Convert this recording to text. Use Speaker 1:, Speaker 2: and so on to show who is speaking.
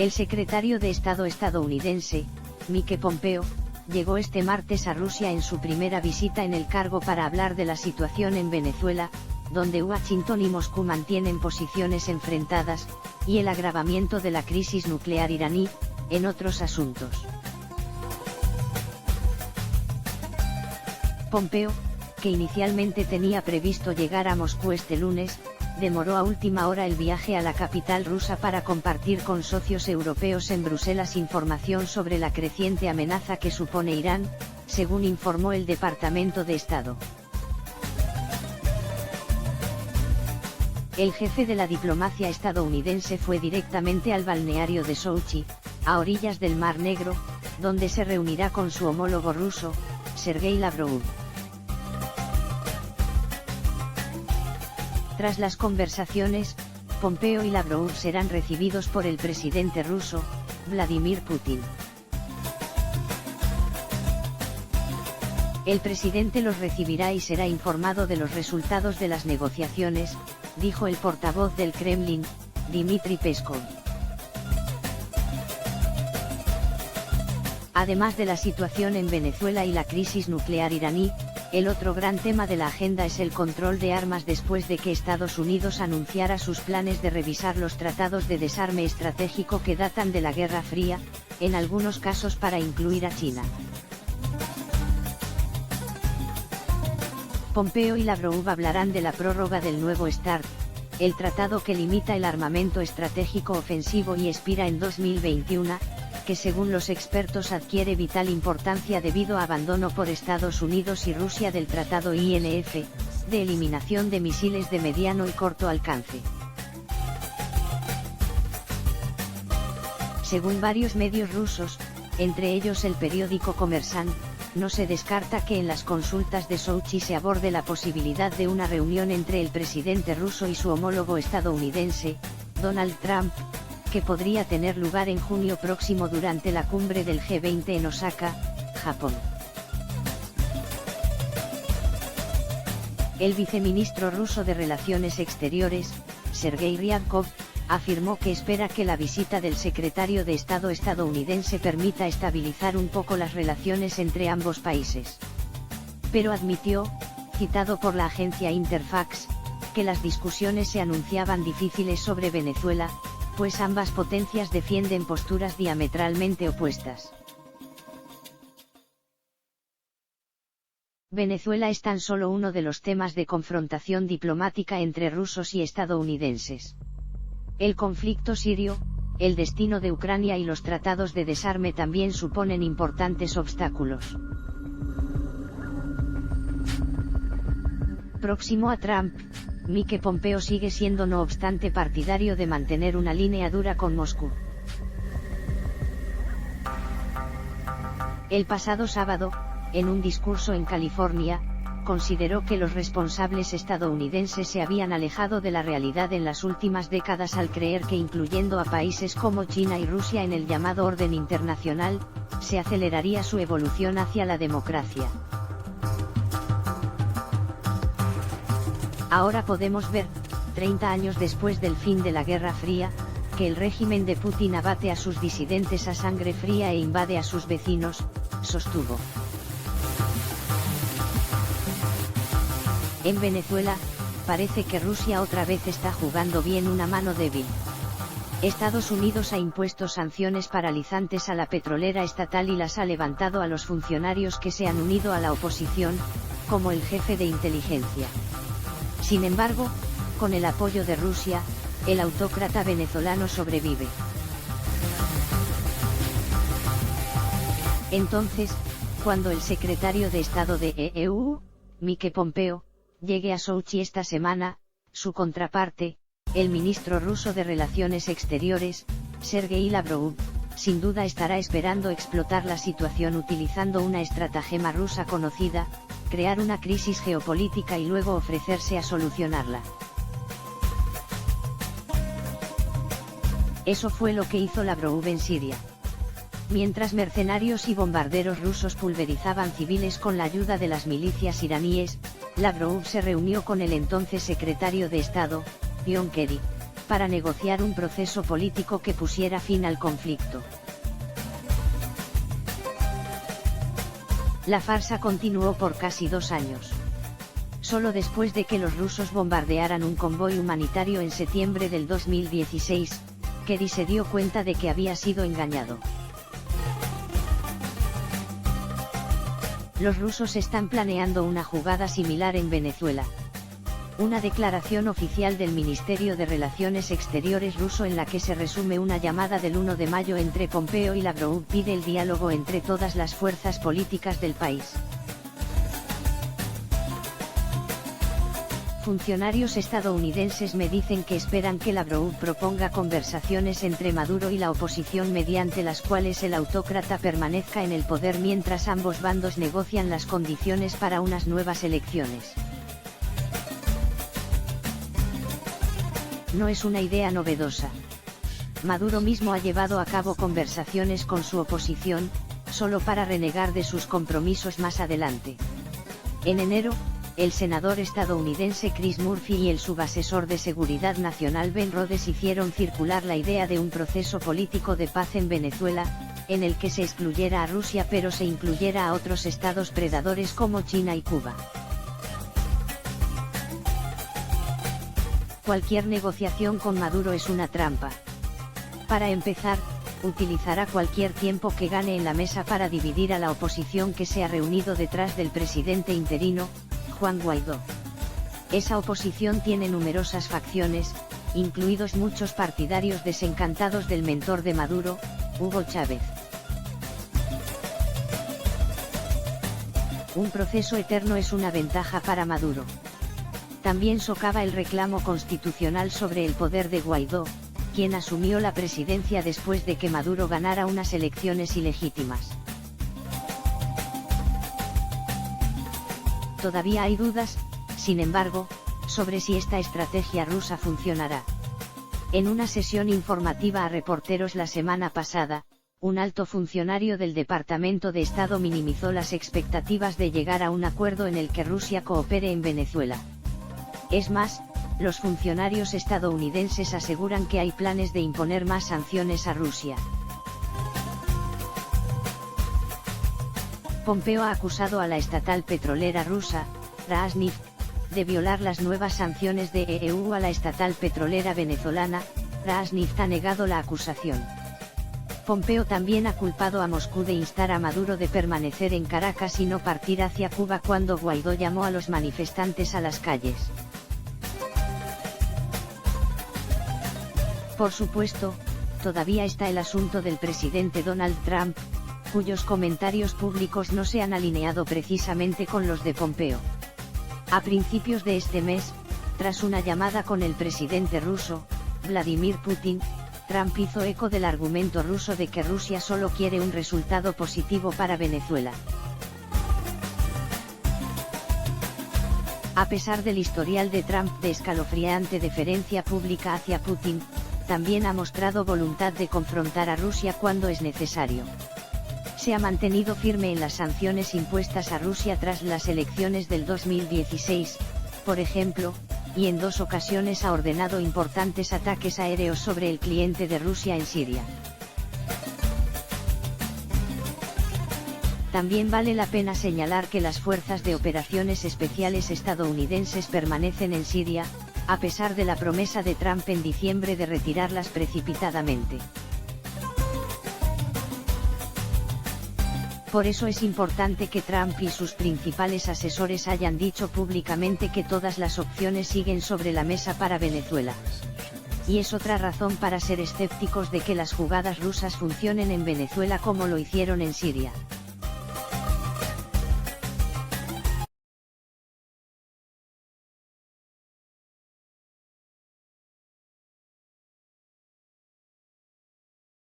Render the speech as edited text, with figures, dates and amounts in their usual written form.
Speaker 1: El secretario de Estado estadounidense, Mike Pompeo, llegó este martes a Rusia en su primera visita en el cargo para hablar de la situación en Venezuela, donde Washington y Moscú mantienen posiciones enfrentadas, y el agravamiento de la crisis nuclear iraní, en otros asuntos. Pompeo, que inicialmente tenía previsto llegar a Moscú este lunes, demoró a última hora el viaje a la capital rusa para compartir con socios europeos en Bruselas información sobre la creciente amenaza que supone Irán, según informó el Departamento de Estado. El jefe de la diplomacia estadounidense fue directamente al balneario de Sochi, a orillas del Mar Negro, donde se reunirá con su homólogo ruso, Sergei Lavrov. Tras las conversaciones, Pompeo y Lavrov serán recibidos por el presidente ruso, Vladimir Putin. El presidente los recibirá y será informado de los resultados de las negociaciones, dijo el portavoz del Kremlin, Dmitry Peskov. Además de la situación en Venezuela y la crisis nuclear iraní, el otro gran tema de la agenda es el control de armas después de que Estados Unidos anunciara sus planes de revisar los tratados de desarme estratégico que datan de la Guerra Fría, en algunos casos para incluir a China. Pompeo y Lavrov hablarán de la prórroga del nuevo START, el tratado que limita el armamento estratégico ofensivo y expira en 2021, que según los expertos adquiere vital importancia debido a abandono por Estados Unidos y Rusia del Tratado INF, de eliminación de misiles de mediano y corto alcance. Según varios medios rusos, entre ellos el periódico Kommersant, no se descarta que en las consultas de Sochi se aborde la posibilidad de una reunión entre el presidente ruso y su homólogo estadounidense, Donald Trump, que podría tener lugar en junio próximo durante la cumbre del G20 en Osaka, Japón. El viceministro ruso de Relaciones Exteriores, Sergei Ryabkov, afirmó que espera que la visita del secretario de Estado estadounidense permita estabilizar un poco las relaciones entre ambos países. Pero admitió, citado por la agencia Interfax, que las discusiones se anunciaban difíciles sobre Venezuela, pues ambas potencias defienden posturas diametralmente opuestas. Venezuela es tan solo uno de los temas de confrontación diplomática entre rusos y estadounidenses. El conflicto sirio, el destino de Ucrania y los tratados de desarme también suponen importantes obstáculos. Próximo a Trump, Mike Pompeo sigue siendo no obstante partidario de mantener una línea dura con Moscú. El pasado sábado, en un discurso en California, consideró que los responsables estadounidenses se habían alejado de la realidad en las últimas décadas al creer que incluyendo a países como China y Rusia en el llamado orden internacional, se aceleraría su evolución hacia la democracia. Ahora podemos ver, 30 años después del fin de la Guerra Fría, que el régimen de Putin abate a sus disidentes a sangre fría e invade a sus vecinos, sostuvo. En Venezuela, parece que Rusia otra vez está jugando bien una mano débil. Estados Unidos ha impuesto sanciones paralizantes a la petrolera estatal y las ha levantado a los funcionarios que se han unido a la oposición, como el jefe de inteligencia. Sin embargo, con el apoyo de Rusia, el autócrata venezolano sobrevive. Entonces, cuando el secretario de Estado de EU, Mike Pompeo, llegue a Sochi esta semana, su contraparte, el ministro ruso de Relaciones Exteriores, Sergei Lavrov, sin duda estará esperando explotar la situación utilizando una estratagema rusa conocida, crear una crisis geopolítica y luego ofrecerse a solucionarla. Eso fue lo que hizo Lavrov en Siria. Mientras mercenarios y bombarderos rusos pulverizaban civiles con la ayuda de las milicias iraníes, Lavrov se reunió con el entonces secretario de Estado, John Kerry, para negociar un proceso político que pusiera fin al conflicto. La farsa continuó por casi 2 años. Solo después de que los rusos bombardearan un convoy humanitario en septiembre del 2016, Kerry se dio cuenta de que había sido engañado. Los rusos están planeando una jugada similar en Venezuela. Una declaración oficial del Ministerio de Relaciones Exteriores ruso en la que se resume una llamada del 1 de mayo entre Pompeo y Lavrov pide el diálogo entre todas las fuerzas políticas del país. Funcionarios estadounidenses me dicen que esperan que Lavrov proponga conversaciones entre Maduro y la oposición mediante las cuales el autócrata permanezca en el poder mientras ambos bandos negocian las condiciones para unas nuevas elecciones. No es una idea novedosa. Maduro mismo ha llevado a cabo conversaciones con su oposición, solo para renegar de sus compromisos más adelante. En enero, el senador estadounidense Chris Murphy y el subasesor de Seguridad Nacional Ben Rhodes hicieron circular la idea de un proceso político de paz en Venezuela, en el que se excluyera a Rusia pero se incluyera a otros estados predadores como China y Cuba. Cualquier negociación con Maduro es una trampa. Para empezar, utilizará cualquier tiempo que gane en la mesa para dividir a la oposición que se ha reunido detrás del presidente interino, Juan Guaidó. Esa oposición tiene numerosas facciones, incluidos muchos partidarios desencantados del mentor de Maduro, Hugo Chávez. Un proceso eterno es una ventaja para Maduro. También socava el reclamo constitucional sobre el poder de Guaidó, quien asumió la presidencia después de que Maduro ganara unas elecciones ilegítimas. Todavía hay dudas, sin embargo, sobre si esta estrategia rusa funcionará. En una sesión informativa a reporteros la semana pasada, un alto funcionario del Departamento de Estado minimizó las expectativas de llegar a un acuerdo en el que Rusia coopere en Venezuela. Es más, los funcionarios estadounidenses aseguran que hay planes de imponer más sanciones a Rusia. Pompeo ha acusado a la estatal petrolera rusa, Rosneft, de violar las nuevas sanciones de EU a la estatal petrolera venezolana. Rosneft ha negado la acusación. Pompeo también ha culpado a Moscú de instar a Maduro de permanecer en Caracas y no partir hacia Cuba cuando Guaidó llamó a los manifestantes a las calles. Por supuesto, todavía está el asunto del presidente Donald Trump, cuyos comentarios públicos no se han alineado precisamente con los de Pompeo. A principios de este mes, tras una llamada con el presidente ruso, Vladimir Putin, Trump hizo eco del argumento ruso de que Rusia solo quiere un resultado positivo para Venezuela. A pesar del historial de Trump de escalofriante deferencia pública hacia Putin, también ha mostrado voluntad de confrontar a Rusia cuando es necesario. Se ha mantenido firme en las sanciones impuestas a Rusia tras las elecciones del 2016, por ejemplo, y en 2 ocasiones ha ordenado importantes ataques aéreos sobre el cliente de Rusia en Siria. También vale la pena señalar que las fuerzas de operaciones especiales estadounidenses permanecen en Siria, a pesar de la promesa de Trump en diciembre de retirarlas precipitadamente. Por eso es importante que Trump y sus principales asesores hayan dicho públicamente que todas las opciones siguen sobre la mesa para Venezuela. Y es otra razón para ser escépticos de que las jugadas rusas funcionen en Venezuela como lo hicieron en Siria.